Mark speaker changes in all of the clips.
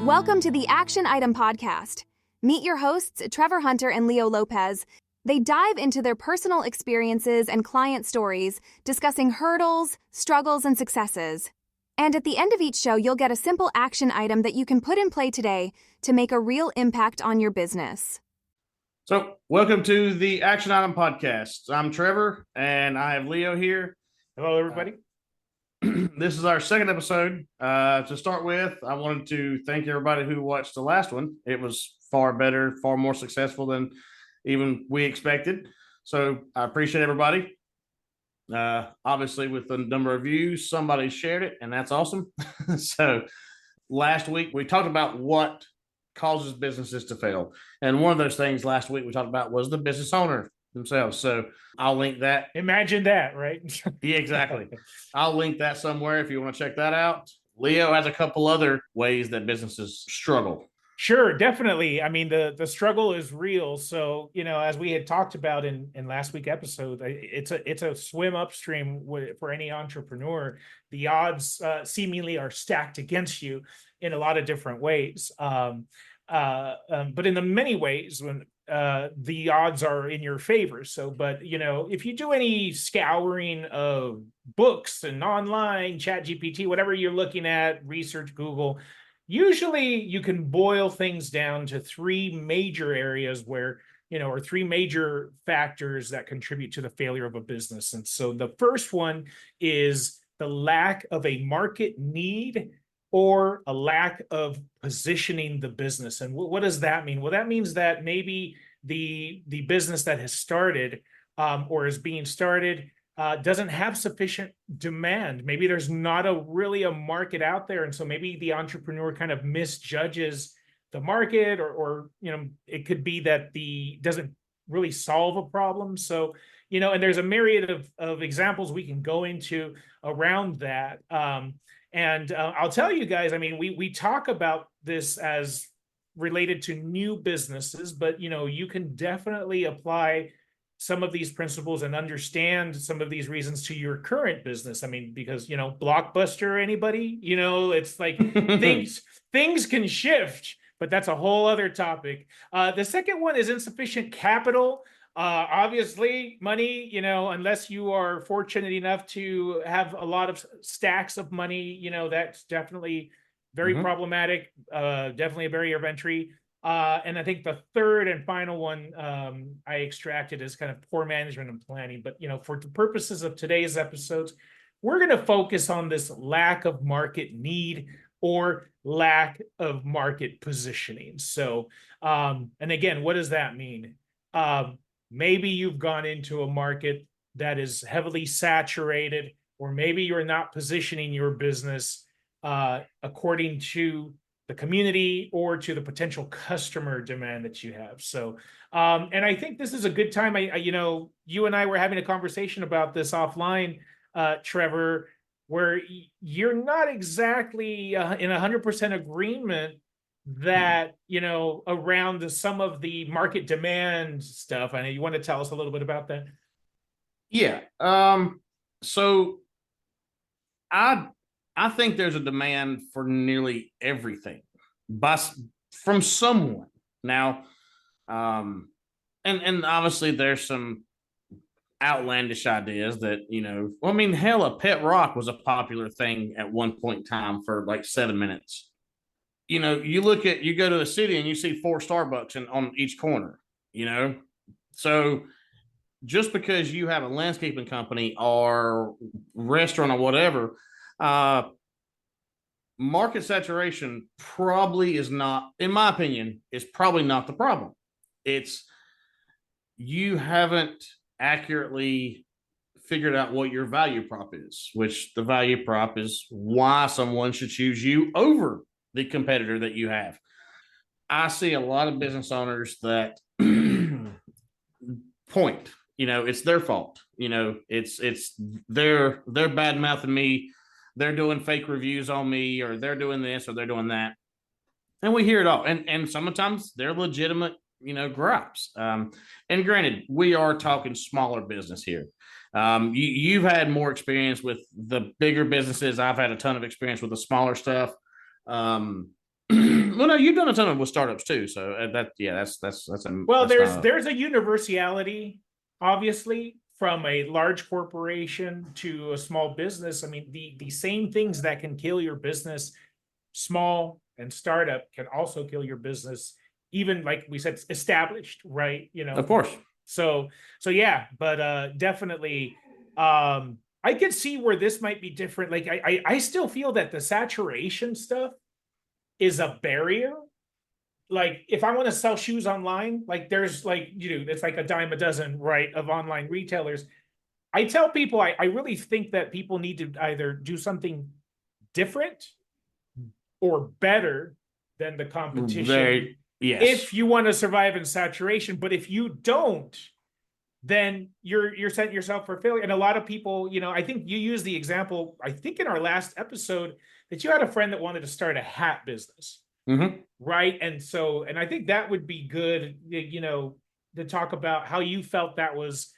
Speaker 1: Welcome to the Action Item Podcast. Meet your hosts, Trevor Hunter and Leo Lopez. They dive into their personal experiences and client stories, discussing hurdles, struggles, and successes. And at the end of each show, you'll get a simple action item that you can put in play today to make a real impact on your business.
Speaker 2: So, welcome to the Action Item Podcast. I'm Trevor, and I have Leo here.
Speaker 3: Hello, everybody.
Speaker 2: This is our second episode. To start with, I wanted to thank everybody who watched the last one. It was far better, far more successful than even we expected. So I appreciate everybody. Obviously, with the number of views, somebody shared it, and that's awesome. So last week, we talked about what causes businesses to fail. And one of those things last week we talked about was the business owner themselves. So I'll link that.
Speaker 3: Imagine that, right?
Speaker 2: Yeah, exactly. I'll link that somewhere if you want to check that out. Leo has a couple other ways that businesses struggle.
Speaker 3: Sure, definitely. I mean, the struggle is real. So, as we had talked about in last week's episode, it's a swim upstream for any entrepreneur. The odds seemingly are stacked against you in a lot of different ways. But in the many ways, when the odds are in your favor. So, but if you do any scouring of books and online, ChatGPT, whatever you're looking at, research, Google, usually you can boil things down to three major areas where, or three major factors that contribute to the failure of a business. And so the first one is the lack of a market need or a lack of positioning the business. And what does that mean? Well, that means that maybe the business that has started or is being started doesn't have sufficient demand. Maybe there's not really a market out there. And so maybe the entrepreneur kind of misjudges the market or it could be that doesn't really solve a problem. So, and there's a myriad of examples we can go into around that. And I'll tell you guys, I mean, we talk about this as related to new businesses, but, you can definitely apply some of these principles and understand some of these reasons to your current business. I mean, because, Blockbuster, anybody, it's like things can shift, but that's a whole other topic. The second one is insufficient capital. Obviously, money, unless you are fortunate enough to have a lot of stacks of money, that's definitely very problematic, definitely a barrier of entry. And I think the third and final one I extracted is kind of poor management and planning. But, for the purposes of today's episodes, we're going to focus on this lack of market need or lack of market positioning. So, and again, what does that mean? Maybe you've gone into a market that is heavily saturated, or maybe you're not positioning your business according to the community or to the potential customer demand that you have. So, and I think this is a good time. You and I were having a conversation about this offline, Trevor, where you're not exactly in 100% agreement that, around some of the market demand stuff. I know you want to tell us a little bit about that.
Speaker 2: Yeah. So I think there's a demand for nearly everything from someone. Now, and obviously there's some outlandish ideas that, hell, a pet rock was a popular thing at one point in time for like 7 minutes. You go to a city and you see 4 Starbucks on each corner, so just because you have a landscaping company or restaurant or whatever, market saturation probably is not, in my opinion, is probably not the problem. It's you haven't accurately figured out what your value prop is, which the value prop is why someone should choose you over the competitor that you have. I see a lot of business owners that point, it's their fault. It's they're bad mouthing me. They're doing fake reviews on me, or they're doing this, or they're doing that. And we hear it all. And sometimes they're legitimate, gripes. And granted, we are talking smaller business here. You've had more experience with the bigger businesses. I've had a ton of experience with the smaller stuff. Well, no, you've done a ton of with startups too. So that's
Speaker 3: Well,
Speaker 2: that's not
Speaker 3: there's a universality, obviously, from a large corporation to a small business. I mean, the same things that can kill your business, small and startup, can also kill your business, even like we said, established, right?
Speaker 2: of course.
Speaker 3: So yeah, but definitely, I could see where this might be different. Like I still feel that the saturation stuff is a barrier. Like if I want to sell shoes online, like there's like, it's like a dime a dozen, right, of online retailers. I tell people, I really think that people need to either do something different or better than the competition
Speaker 2: Yes.
Speaker 3: if you want to survive in saturation. But if you don't, then you're setting yourself for failure. And a lot of people, I think you used the example, I think in our last episode, that you had a friend that wanted to start a hat business.
Speaker 2: Mm-hmm.
Speaker 3: Right. And I think that would be good, to talk about how you felt that was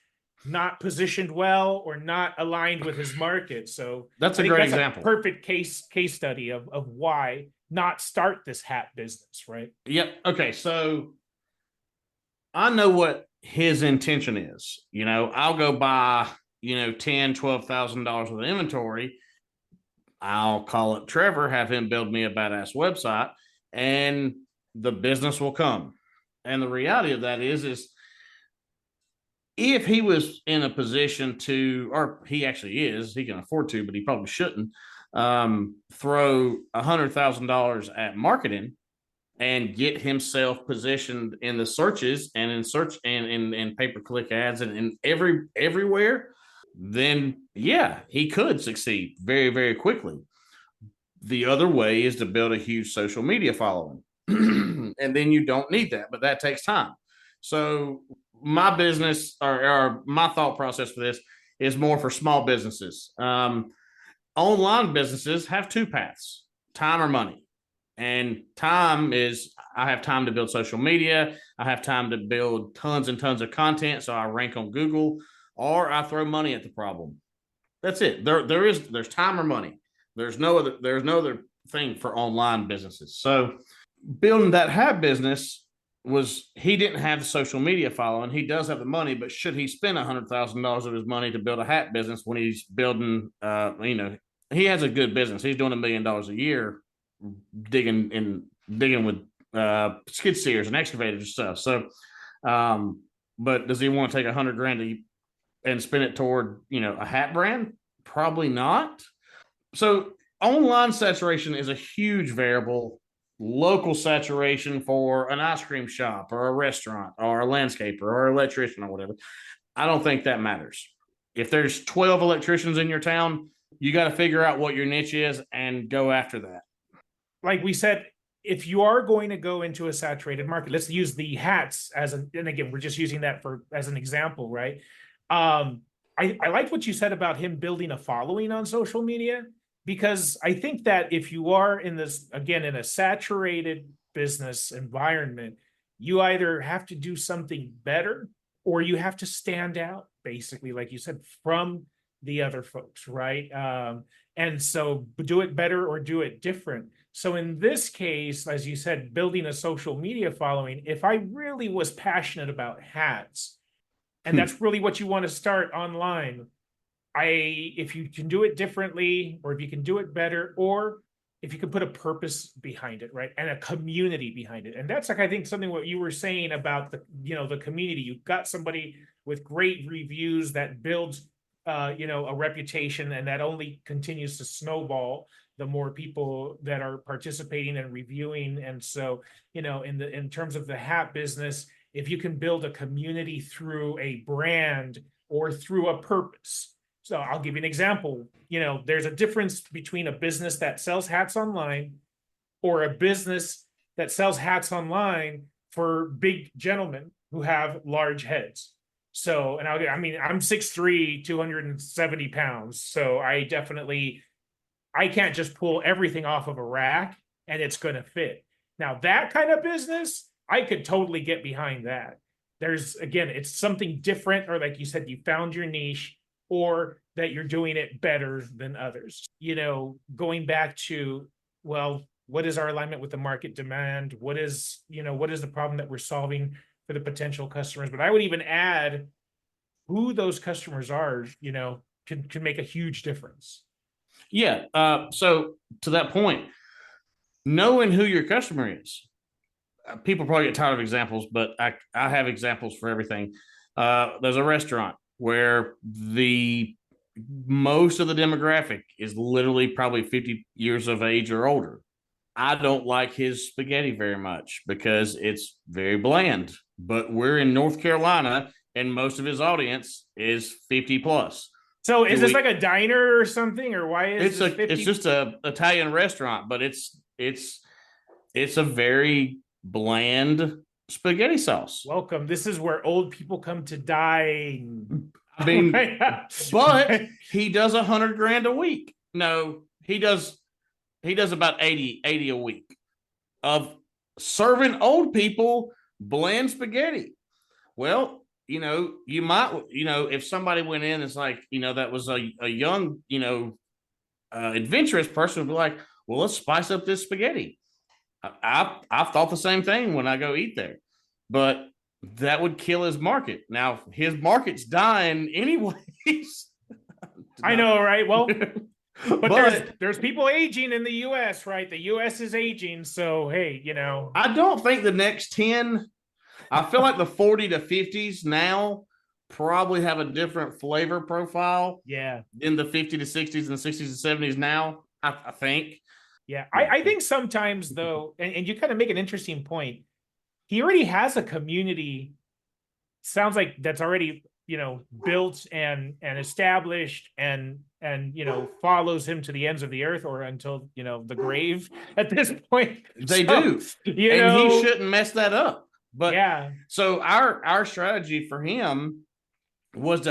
Speaker 3: not positioned well or not aligned with his market. So
Speaker 2: That's
Speaker 3: I
Speaker 2: a
Speaker 3: think
Speaker 2: great
Speaker 3: that's
Speaker 2: example.
Speaker 3: a perfect case study of why not start this hat business, right?
Speaker 2: Yep. Okay. So I know what his intention is. I'll go buy, $10,000-$12,000 worth of inventory. I'll call it Trevor, have him build me a badass website, and the business will come. And the reality of that is if he was in a position to, or he actually is, he can afford to, but he probably shouldn't, throw $100,000 at marketing and get himself positioned in the searches and in search and in pay-per-click ads and in everywhere, then yeah, he could succeed very, very quickly. The other way is to build a huge social media following. And then you don't need that, but that takes time. So my business or my thought process for this is more for small businesses. Online businesses have two paths: time or money. And time is, I have time to build social media. I have time to build tons and tons of content, so I rank on Google, or I throw money at the problem. That's it. There's time or money. There's no other thing for online businesses. So building that hat business he didn't have the social media following. He does have the money, but should he spend $100,000 of his money to build a hat business when he's building, he has a good business. He's doing $1 million a year digging with skid steers and excavators and stuff. So, but does he want to take $100,000 and spend it toward, a hat brand? Probably not. So online saturation is a huge variable. Local saturation for an ice cream shop or a restaurant or a landscaper or an electrician or whatever, I don't think that matters. If there's 12 electricians in your town, you got to figure out what your niche is and go after that.
Speaker 3: Like we said, if you are going to go into a saturated market, let's use the hats and again, we're just using that as an example, right? I like what you said about him building a following on social media, because I think that if you are in a saturated business environment, you either have to do something better or you have to stand out, basically, like you said, from the other folks, right? And so do it better or do it different. So in this case, as you said, building a social media following, if I really was passionate about hats, and that's really what you want to start online, if you can do it differently, or if you can do it better, or if you can put a purpose behind it, right, and a community behind it. And that's like, I think, something what you were saying about the community. You've got somebody with great reviews that builds a reputation, and that only continues to snowball the more people that are participating and reviewing. And so, in terms of the hat business, if you can build a community through a brand or through a purpose. So I'll give you an example. There's a difference between a business that sells hats online or a business that sells hats online for big gentlemen who have large heads. So, and I'm 6'3", 270 pounds. So I can't just pull everything off of a rack and it's going to fit. Now, that kind of business, I could totally get behind that. It's something different, or like you said, you found your niche, or that you're doing it better than others. Going back to, well, what is our alignment with the market demand? What is the problem that we're solving for the potential customers? But I would even add who those customers are, can make a huge difference.
Speaker 2: Yeah. So to that point, knowing who your customer is, people probably get tired of examples, but I have examples for everything. There's a restaurant where most of the demographic is literally probably 50 years of age or older. I don't like his spaghetti very much because it's very bland, but we're in North Carolina and most of his audience is 50 plus.
Speaker 3: So is this like a diner or something, or why is
Speaker 2: it's just a Italian restaurant, but it's a very bland spaghetti sauce.
Speaker 3: Welcome. This is where old people come to dine.
Speaker 2: I mean, but he does $100,000 a week. No, he does about 80 a week of serving old people bland spaghetti. Well, you might, if somebody went in, it's like, that was a young, adventurous person would be like, well, let's spice up this spaghetti. I've thought the same thing when I go eat there, but that would kill his market. Now his market's dying anyways.
Speaker 3: I know, right? Well, but there's people aging in the US, right? The US is aging. So, hey,
Speaker 2: I don't think the next 10, I feel like the 40 to 50s now probably have a different flavor profile.
Speaker 3: Yeah.
Speaker 2: In the 50 to 60s and 60s and 70s now, I think.
Speaker 3: Yeah. I think sometimes though, and you kind of make an interesting point. He already has a community, sounds like that's already, built and established and follows him to the ends of the earth or until, the grave at this point.
Speaker 2: They do. He shouldn't mess that up. But
Speaker 3: yeah. So
Speaker 2: our strategy for him was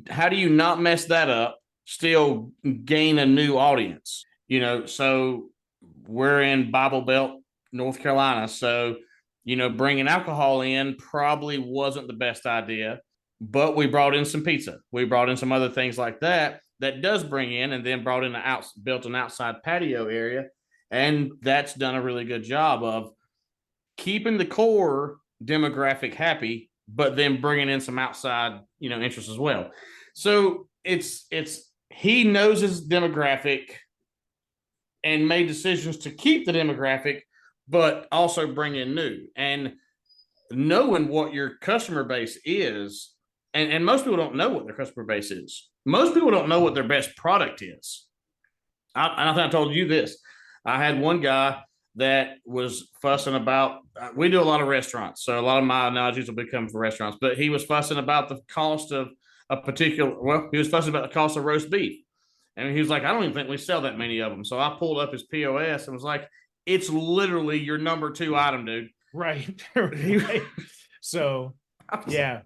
Speaker 2: how do you not mess that up, still gain a new audience? So we're in Bible Belt, North Carolina. So, bringing alcohol in probably wasn't the best idea, but we brought in some pizza. We brought in some other things like that does bring in, and then brought in built an outside patio area. And that's done a really good job of keeping the core demographic happy, but then bringing in some outside, interests as well. So he knows his demographic and made decisions to keep the demographic, but also bring in new. And knowing what your customer base is, and most people don't know what their customer base is. Most people don't know what their best product is. I think I told you this. I had one guy that was fussing about, we do a lot of restaurants, so a lot of my analogies will become for restaurants, but he was fussing about the cost of he was fussing about the cost of roast beef. And he was like, I don't even think we sell that many of them. So I pulled up his POS and was like, it's literally your number 2 item, dude.
Speaker 3: Right. Right. So, yeah.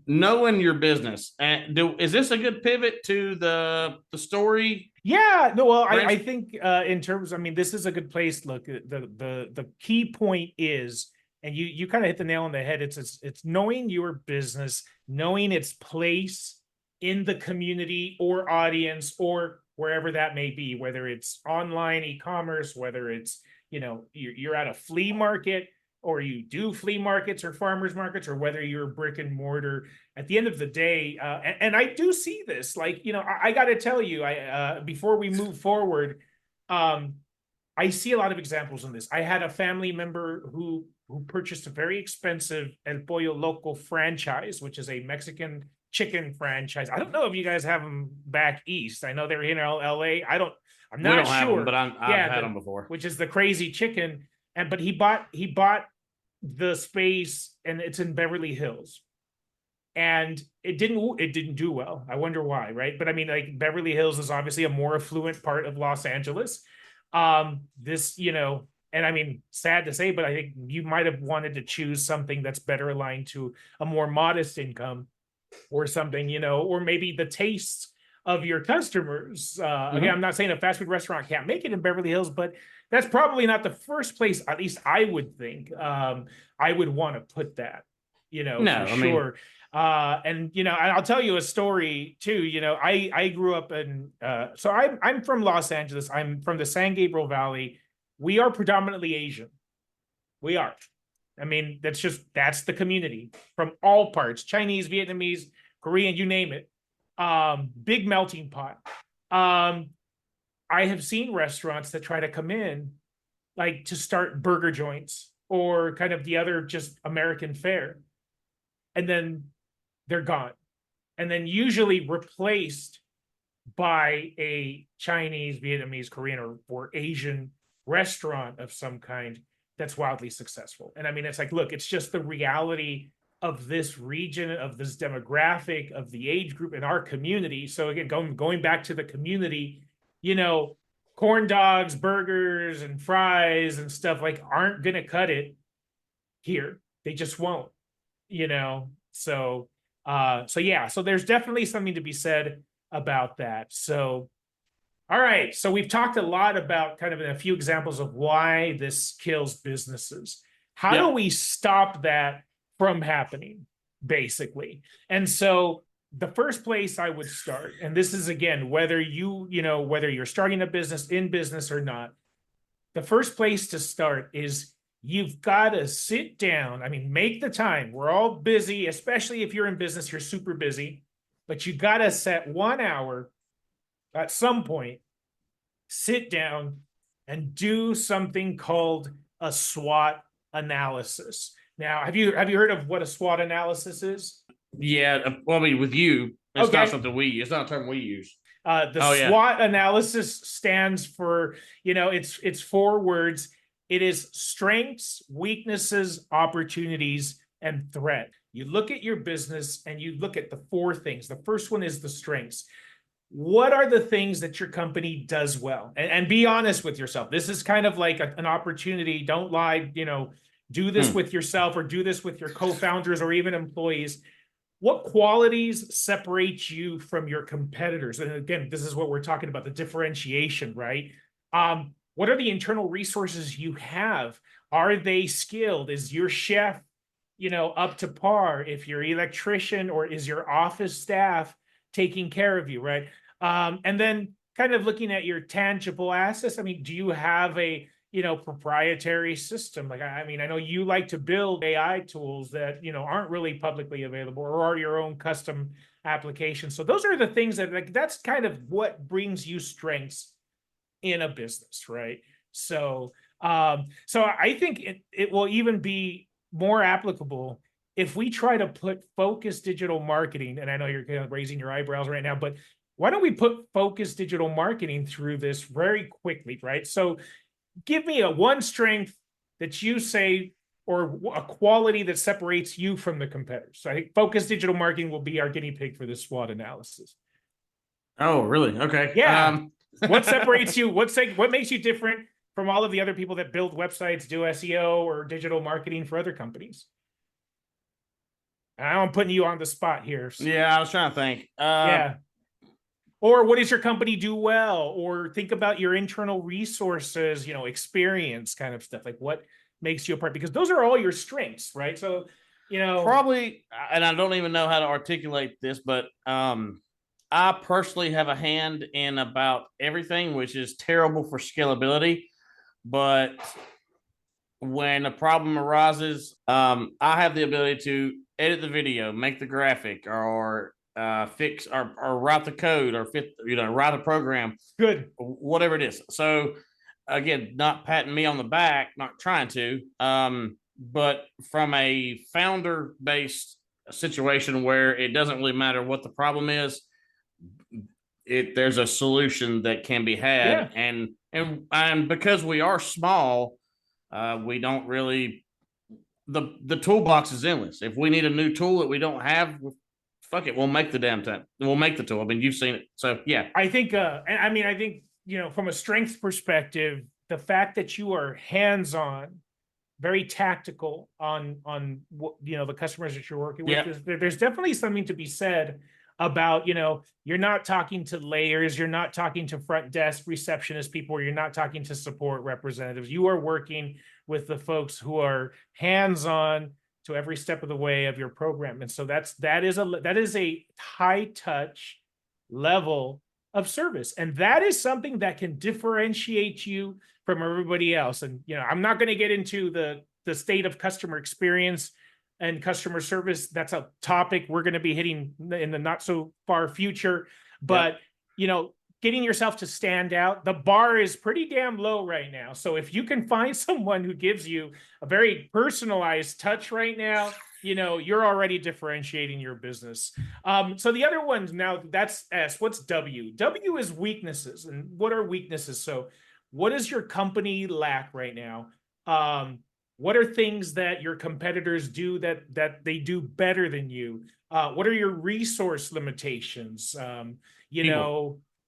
Speaker 2: Knowing your business. Is this a good pivot to the story?
Speaker 3: Yeah, no, well, I think in terms, this is a good place. Look, the key point is, and you kind of hit the nail on the head. It's knowing your business, knowing its place in the community or audience or wherever that may be, whether it's online e-commerce, whether it's, you're at a flea market or you do flea markets or farmers markets, or whether you're brick and mortar. At the end of the day, and I do see this, I got to tell you, before we move forward, I see a lot of examples in this. I had a family member who purchased a very expensive El Pollo Loco franchise, which is a Mexican chicken franchise. I don't know if you guys have them back east. I know they're in LA. I'm not sure.
Speaker 2: Have them, but I've had them before.
Speaker 3: Which is the crazy chicken. But he bought the space, and it's in Beverly Hills. And it didn't do well. I wonder why, right? But Beverly Hills is obviously a more affluent part of Los Angeles. And sad to say, but I think you might have wanted to choose something that's better aligned to a more modest income or something, or maybe the tastes of your customers. Again, I'm not saying a fast food restaurant can't make it in Beverly Hills, but that's probably not the first place, at least I would think, I would want to put that, for sure. And I'll tell you a story too. I grew up in, so I'm from Los Angeles. I'm from the San Gabriel Valley, we are predominantly Asian. We are. I mean, that's the community from all parts, Chinese, Vietnamese, Korean, you name it. Big melting pot. I have seen restaurants that try to come in like to start burger joints or kind of the other just American fare. And then they're gone. And then usually replaced by a Chinese, Vietnamese, Korean, or Asian restaurant of some kind that's wildly successful. And I mean, it's like, look, it's just the reality of this region, of this demographic, of the age group in our community. So again, going back to the community, you know, corn dogs, burgers, and fries and stuff like aren't going to cut it here. They just won't, you know? So yeah, so there's definitely something to be said about that. So, all right. So we've talked a lot about kind of a few examples of why this kills businesses. How do we stop that from happening, basically? And so the first place I would start, and this is again, whether you're starting a business, in business or not, the first place to start is you've got to sit down. I mean, make the time. We're all busy, especially if you're in business, you're super busy, but you got to set 1 hour at some point, sit down and do something called a SWOT analysis. Now, have you heard of what a SWOT analysis is?
Speaker 2: Yeah, well, I mean, with you, it's
Speaker 3: Okay.
Speaker 2: not something it's not a term we use.
Speaker 3: SWOT analysis stands for, it's 4 words. It is strengths, weaknesses, opportunities, and threat. You look at your business and you look at the 4 things. The first one is the strengths. What are the things that your company does well? And be honest with yourself. This is kind of like an opportunity. Don't lie, do this with yourself or do this with your co-founders or even employees. What qualities separate you from your competitors? And again, this is what we're talking about, the differentiation, right? What are the internal resources you have? Are they skilled? Is your chef, up to par? If you're an electrician, or is your office staff taking care of you, right? And then kind of looking at your tangible assets. I mean, do you have a, proprietary system? Like, I mean, I know you like to build AI tools that, aren't really publicly available or are your own custom applications. So those are the things that that's kind of what brings you strengths in a business, right? So, so I think it will even be more applicable if we try to put focused digital marketing, and I know you're kind of raising your eyebrows right now, but why don't we put focused digital marketing through this very quickly, right? So give me one strength that you say, or a quality that separates you from the competitors. So I think focused digital marketing will be our guinea pig for this SWOT analysis.
Speaker 2: Oh, really? Okay.
Speaker 3: Yeah. What separates you? What makes you different from all of the other people that build websites, do SEO or digital marketing for other companies? I'm putting you on the spot here. So.
Speaker 2: Yeah, I was trying to think.
Speaker 3: Yeah. Or what does your company do well? Or think about your internal resources, experience kind of stuff. Like what makes you apart? Because those are all your strengths, right? So,
Speaker 2: probably, and I don't even know how to articulate this, but I personally have a hand in about everything, which is terrible for scalability. But when a problem arises, I have the ability to edit the video, make the graphic, or fix or write the code, or write a program.
Speaker 3: Good.
Speaker 2: Whatever it is. So again, not patting me on the back, not trying to. But from a founder-based situation where it doesn't really matter what the problem is, there's a solution that can be had. Yeah. And because we are small, we don't really, the toolbox is endless. If we need a new tool that we don't have, fuck it, we'll make the damn time. We'll make the tool. I mean, you've seen it. So yeah.
Speaker 3: I think, I think, from a strength perspective, the fact that you are hands-on, very tactical on the customers that you're working with, there's definitely something to be said about, you're not talking to layers, you're not talking to front desk receptionist people, or you're not talking to support representatives. You are working with the folks who are hands-on to every step of the way of your program. And so that is a high touch level of service. And that is something that can differentiate you from everybody else. And, I'm not going to get into the state of customer experience and customer service. That's a topic we're going to be hitting in the not so far future. But, getting yourself to stand out, the bar is pretty damn low right now. So if you can find someone who gives you a very personalized touch right now, you're already differentiating your business. So the other ones now, that's S. What's W? W is weaknesses. And what are weaknesses? So what does your company lack right now? What are things that your competitors do that they do better than you? What are your resource limitations?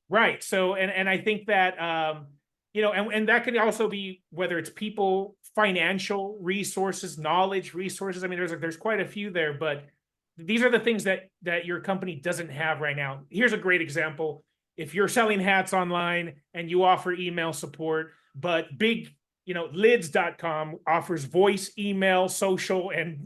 Speaker 3: Right. So, and I think that, and that could also be whether it's people, financial resources, knowledge resources. I mean, there's quite a few there, but these are the things that your company doesn't have right now. Here's a great example. If you're selling hats online and you offer email support, but lids.com offers voice, email, social, and,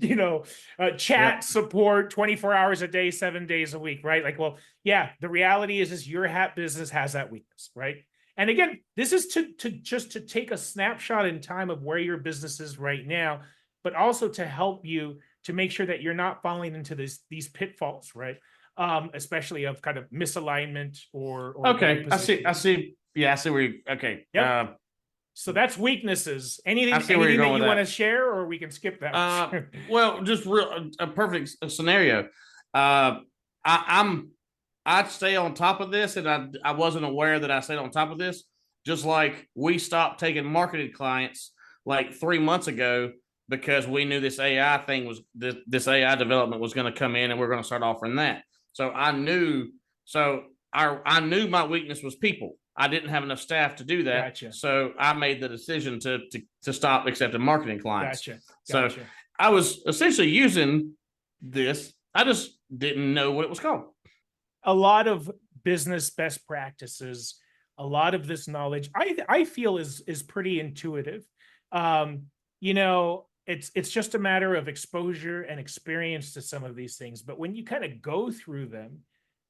Speaker 3: chat support 24 hours a day, 7 days a week, right? Like, well, yeah, the reality is your hat business has that weakness, right? And again, this is to take a snapshot in time of where your business is right now, but also to help you to make sure that you're not falling into these pitfalls, right? Especially of kind of misalignment or
Speaker 2: okay. I see. Yeah, I see where you, okay.
Speaker 3: Yep. So that's weaknesses. Anything that you want to share, or we can skip that?
Speaker 2: Well, just a perfect scenario. I'd stay on top of this, and I wasn't aware that I stayed on top of this. Just like we stopped taking marketed clients like 3 months ago because we knew this AI thing was this AI development was going to come in, and we're going to start offering that. So I knew my weakness was people. I didn't have enough staff to do that.
Speaker 3: Gotcha.
Speaker 2: So I made the decision to stop accepting marketing clients.
Speaker 3: Gotcha.
Speaker 2: So I was essentially using this. I just didn't know what it was called.
Speaker 3: A lot of business best practices, a lot of this knowledge, I feel is pretty intuitive. It's just a matter of exposure and experience to some of these things. But when you kind of go through them,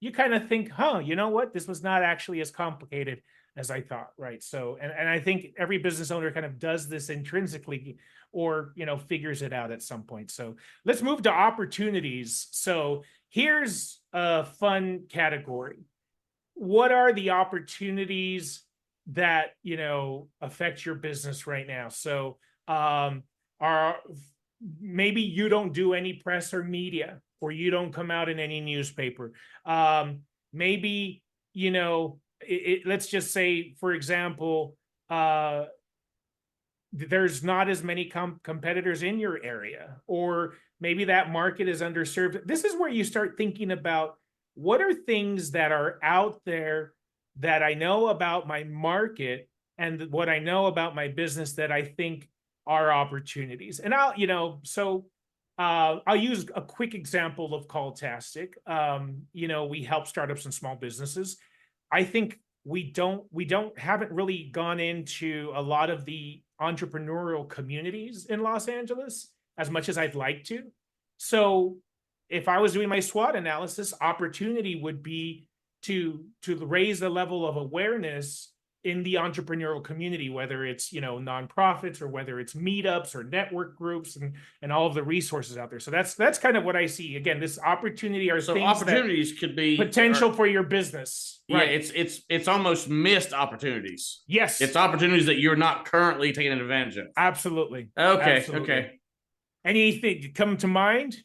Speaker 3: you kind of think, you know what? This was not actually as complicated as I thought, right? So, and I think every business owner kind of does this intrinsically or, figures it out at some point. So let's move to opportunities. So here's a fun category. What are the opportunities that, affect your business right now? So maybe you don't do any press or media, or you don't come out in any newspaper. Maybe, let's just say, for example, there's not as many competitors in your area, or maybe that market is underserved. This is where you start thinking about what are things that are out there that I know about my market and what I know about my business that I think are opportunities. And I'll use a quick example of Calltastic. We help startups and small businesses. I think we haven't really gone into a lot of the entrepreneurial communities in Los Angeles as much as I'd like to. So if I was doing my SWOT analysis, opportunity would be to raise the level of awareness in the entrepreneurial community, whether it's, nonprofits or whether it's meetups or network groups and all of the resources out there. So that's kind of what I see. Again, this opportunity are things
Speaker 2: opportunities could be
Speaker 3: potential for your business.
Speaker 2: Yeah,
Speaker 3: right?
Speaker 2: It's almost missed opportunities.
Speaker 3: Yes.
Speaker 2: It's opportunities that you're not currently taking advantage of.
Speaker 3: Absolutely.
Speaker 2: Okay.
Speaker 3: Absolutely.
Speaker 2: Okay.
Speaker 3: Anything come to mind?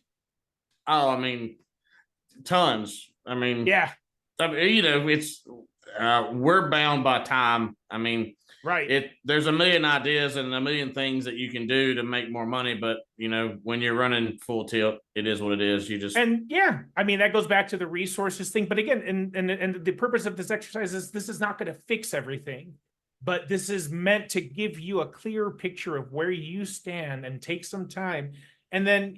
Speaker 2: Oh, I mean, tons. I mean,
Speaker 3: yeah.
Speaker 2: It's we're bound by time. I mean,
Speaker 3: right.
Speaker 2: There's a million ideas and a million things that you can do to make more money, but when you're running full tilt, it is what it is.
Speaker 3: That goes back to the resources thing. But again, and the purpose of this exercise is this is not going to fix everything, but this is meant to give you a clear picture of where you stand and take some time, and then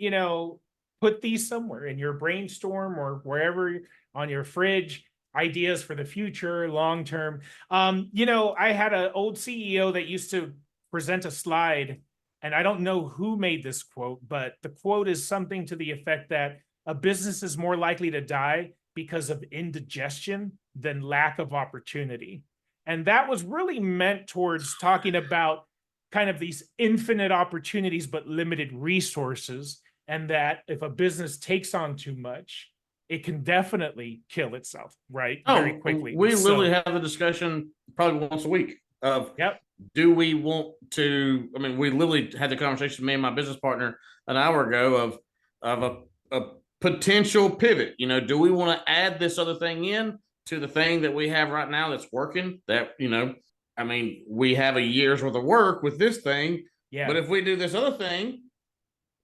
Speaker 3: put these somewhere in your brainstorm or wherever on your fridge. Ideas for the future, long term. I had an old CEO that used to present a slide, and I don't know who made this quote, but the quote is something to the effect that a business is more likely to die because of indigestion than lack of opportunity. And that was really meant towards talking about kind of these infinite opportunities, but limited resources. And that if a business takes on too much, it can definitely kill itself, right? Very quickly.
Speaker 2: We literally have the discussion probably once a week of,
Speaker 3: yep.
Speaker 2: Do we want to? I mean, we literally had the conversation, me and my business partner, an hour ago of a potential pivot. You know, do we want to add this other thing in to the thing that we have right now that's working? That, you know, I mean, we have a year's worth of work with this thing, but if we do this other thing,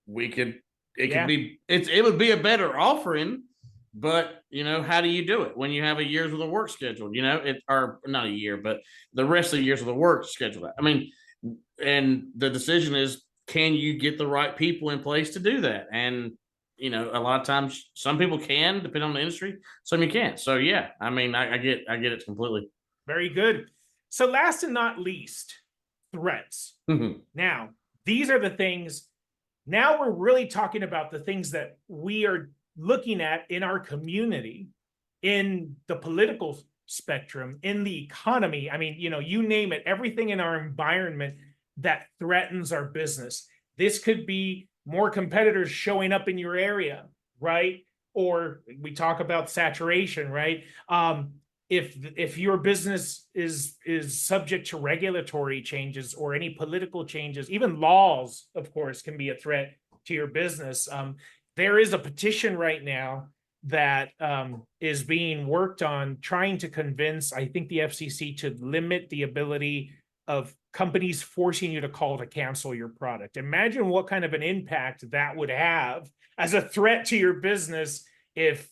Speaker 2: we could. It would be a better offering. But, you know, how do you do it when you have a year's worth of work scheduled? You know, or not a year, but the rest of the years of the work scheduled. I mean, and the decision is, can you get the right people in place to do that? And, you know, a lot of times some people can, depending on the industry, some you can't. So yeah, I mean, I get it completely.
Speaker 3: Very good. So last and not least, threats. Now, these are the things. Now we're really talking about the things that we are looking at in our community, in the political spectrum, in the economy. I mean, you know, you name it, everything in our environment that threatens our business. This could be more competitors showing up in your area, right? Or we talk about saturation, right? If your business is subject to regulatory changes or any political changes, even laws, of course, can be a threat to your business. There is a petition right now that is being worked on trying to convince, I think, the FCC to limit the ability of companies forcing you to call to cancel your product. Imagine what kind of an impact that would have as a threat to your business if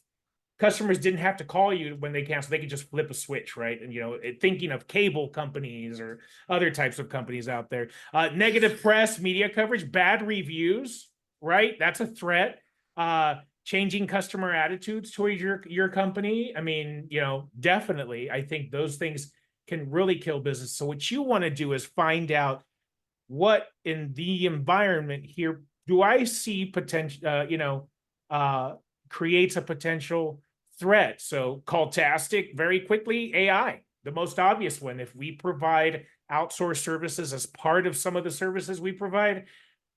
Speaker 3: customers didn't have to call you when they cancel. They could just flip a switch, right? And, you know, thinking of cable companies or other types of companies out there. Negative press, media coverage, bad reviews, right? That's a threat. Changing customer attitudes towards your company. I mean, you know, definitely, I think those things can really kill business. So what you want to do is find out what in the environment here do I see potential, creates a potential threat. So call-tastic, very quickly, AI, the most obvious one. If we provide outsourced services as part of some of the services we provide,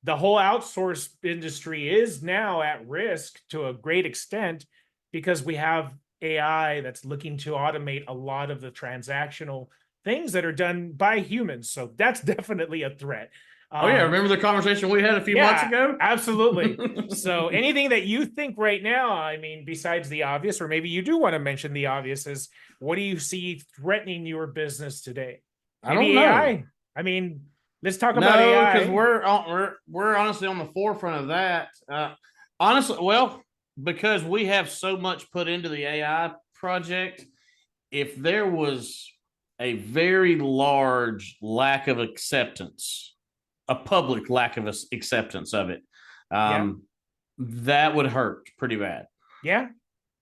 Speaker 3: the whole outsource industry is now at risk to a great extent because we have AI that's looking to automate a lot of the transactional things that are done by humans. So that's definitely a threat.
Speaker 2: Remember the conversation we had a few months ago?
Speaker 3: Absolutely. So anything that you think right now, I mean, besides the obvious, or maybe you do want to mention the obvious, is what do you see threatening your business today?
Speaker 2: Maybe I don't know.
Speaker 3: AI. I mean, let's talk about AI.
Speaker 2: Because we're honestly on the forefront of that. Honestly, well, because we have so much put into the AI project, if there was a very large lack of acceptance, a public lack of acceptance of it, that would hurt pretty bad.
Speaker 3: Yeah.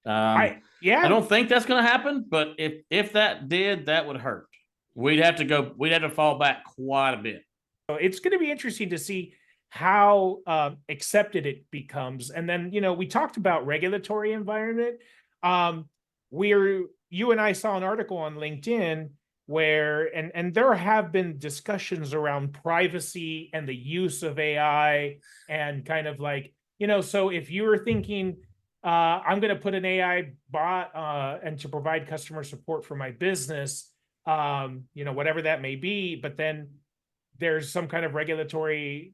Speaker 2: I don't think that's going to happen, but if that did, that would hurt. We'd have to fall back quite a bit.
Speaker 3: So it's going to be interesting to see how accepted it becomes. And then, you know, we talked about regulatory environment. You and I saw an article on LinkedIn where, and there have been discussions around privacy and the use of AI and kind of like, you know, so if you were thinking, I'm going to put an AI bot and to provide customer support for my business, you know, whatever that may be, but then there's some kind of regulatory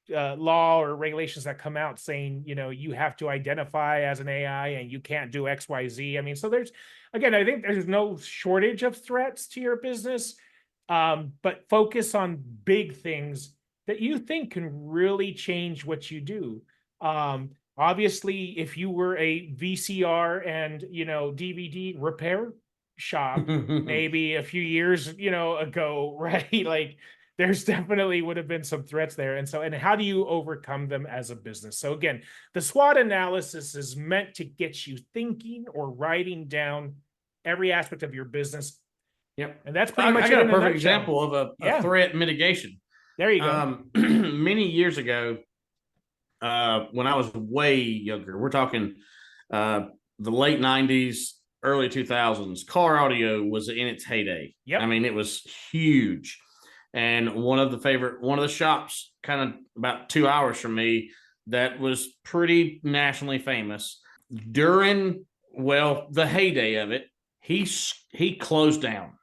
Speaker 3: law or regulations that come out saying, you know, you have to identify as an AI and you can't do X, Y, Z. I mean, so there's, again, I think there's no shortage of threats to your business, but focus on big things that you think can really change what you do. Obviously, if you were a VCR and, you know, DVD repair shop, maybe a few years, you know, ago, right? Like, there's definitely would have been some threats there. And how do you overcome them as a business? So again, the SWOT analysis is meant to get you thinking or writing down every aspect of your business.
Speaker 2: Yep.
Speaker 3: And that's pretty much
Speaker 2: I got a perfect example of a threat mitigation.
Speaker 3: There you go.
Speaker 2: Many years ago, when I was way younger, we're talking the late 90s, early 2000s, car audio was in its heyday.
Speaker 3: Yep.
Speaker 2: I mean, it was huge. And one of the shops kind of about 2 hours from me that was pretty nationally famous during, the heyday of it, he closed down.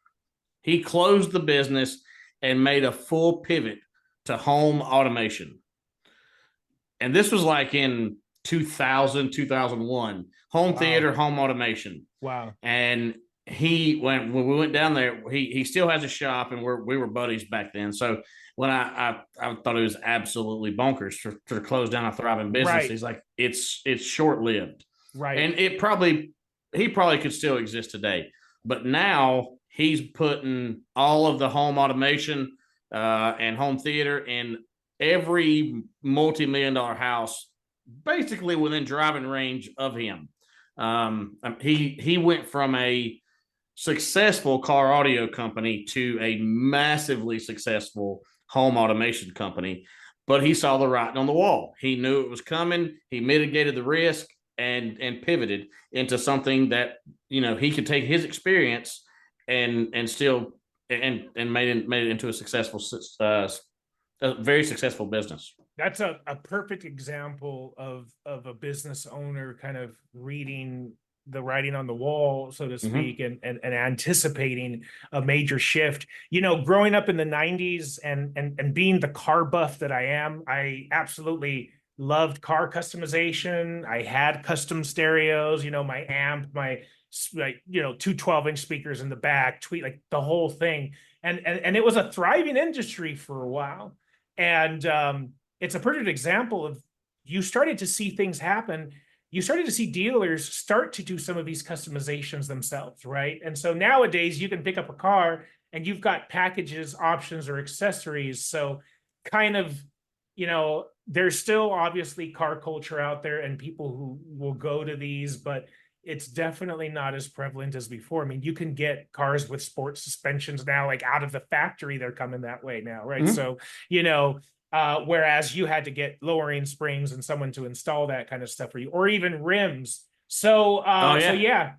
Speaker 2: He closed the business and made a full pivot to home automation. And this was like in 2000, 2001, home theater, home automation.
Speaker 3: Wow.
Speaker 2: And when we went down there, he still has a shop, and we were buddies back then. So when I thought it was absolutely bonkers to close down a thriving business.
Speaker 3: Right.
Speaker 2: He's like, it's short lived.
Speaker 3: Right.
Speaker 2: And he probably could still exist today, but now he's putting all of the home automation and home theater in every multi-million-dollar house, basically within driving range of him. He went from a successful car audio company to a massively successful home automation company, but he saw the writing on the wall. He knew it was coming. He mitigated the risk and pivoted into something that, he could take his experience and still and made it into a very successful business.
Speaker 3: That's a perfect example of a business owner kind of reading the writing on the wall, so to speak, and anticipating a major shift. Growing up in the 90s and being the car buff that I am, I absolutely loved car customization. I had custom stereos, my amp, my 2 12-inch speakers in the back, like the whole thing. And it was a thriving industry for a while. And it's a perfect example of, you started to see things happen. You started to see dealers start to do some of these customizations themselves, right? And so nowadays you can pick up a car and you've got packages, options, or accessories. So kind of, there's still obviously car culture out there and people who will go to these, but it's definitely not as prevalent as before. I mean, you can get cars with sports suspensions now, like out of the factory, they're coming that way now, right? So, whereas you had to get lowering springs and someone to install that kind of stuff for you, or even rims. So, that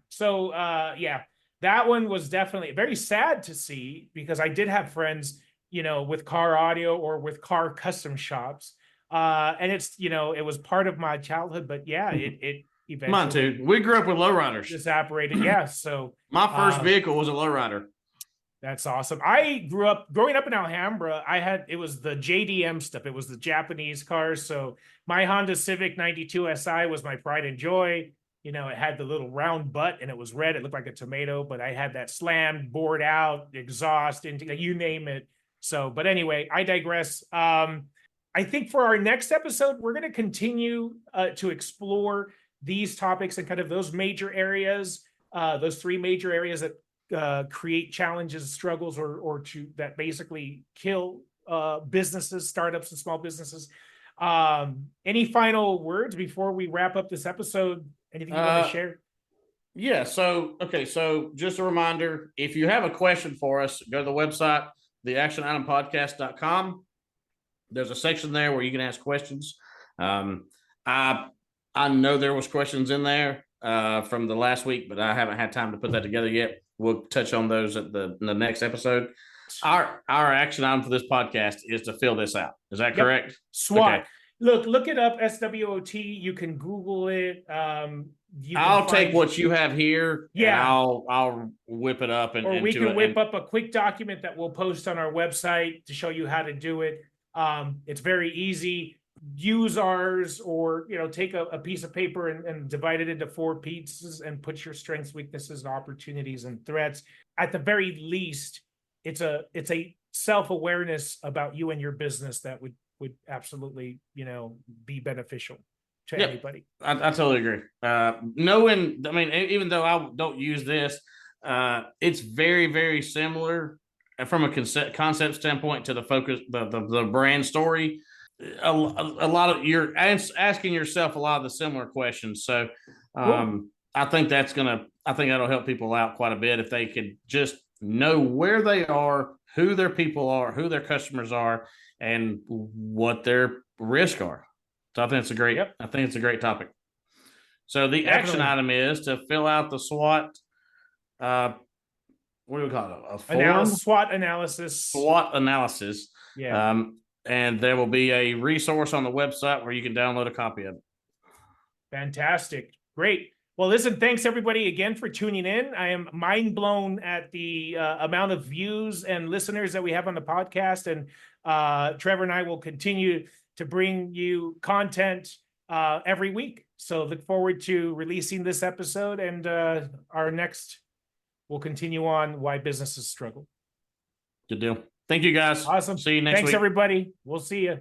Speaker 3: one was definitely very sad to see, because I did have friends, with car audio or with car custom shops. And it's, it was part of my childhood, but it eventually.
Speaker 2: Mine too. We grew up with lowriders.
Speaker 3: Just operated. Yeah. So
Speaker 2: my first vehicle was a lowrider.
Speaker 3: That's awesome. I growing up in Alhambra. It was the JDM stuff. It was the Japanese cars. So my Honda Civic 92 SI was my pride and joy. It had the little round butt and it was red. It looked like a tomato, but I had that slammed, bored out, exhaust, you name it. So, but anyway, I digress. I think for our next episode, we're going to continue to explore these topics and kind of those major areas, those 3 major areas that create challenges, struggles, or that basically kill businesses, startups, and small businesses. Any final words before we wrap up this episode? Anything you want to share?
Speaker 2: Yeah. So just a reminder, if you have a question for us, go to the website, theactionitempodcast.com. There's a section there where you can ask questions. I know there was questions in there from the last week, but I haven't had time to put that together yet. We'll touch on those in the next episode. Our action item for this podcast is to fill this out. Is that correct?
Speaker 3: SWOT.
Speaker 2: Okay.
Speaker 3: Look it up, SWOT. You can Google it.
Speaker 2: I'll take what you have here.
Speaker 3: Yeah.
Speaker 2: I'll whip it up
Speaker 3: or we can whip up a quick document that we'll post on our website to show you how to do it. It's very easy. Use ours, or take a piece of paper and divide it into 4 pieces and put your strengths, weaknesses, opportunities, and threats. At the very least, it's a self-awareness about you and your business that would absolutely be beneficial to anybody.
Speaker 2: I totally agree. Knowing, I mean, even though I don't use this, it's very, very similar from a concept standpoint to the focus, the brand story. A lot of you're asking yourself a lot of the similar questions. So cool. I think that'll help people out quite a bit if they could just know where they are, who their people are, who their customers are, and what their risks are. So I think it's a great topic. So the action
Speaker 3: Definitely.
Speaker 2: item is to fill out the SWOT. What do we call it? A form?
Speaker 3: SWOT analysis.
Speaker 2: SWOT analysis.
Speaker 3: Yeah.
Speaker 2: And there will be a resource on the website where you can download a copy of it.
Speaker 3: Fantastic. Great. Well, listen, thanks everybody again for tuning in. I am mind blown at the amount of views and listeners that we have on the podcast. And Trevor and I will continue to bring you content every week. So look forward to releasing this episode, and our next will continue on why businesses struggle.
Speaker 2: Good deal. Thank you, guys.
Speaker 3: Awesome.
Speaker 2: See you next week.
Speaker 3: Thanks, everybody. We'll see you.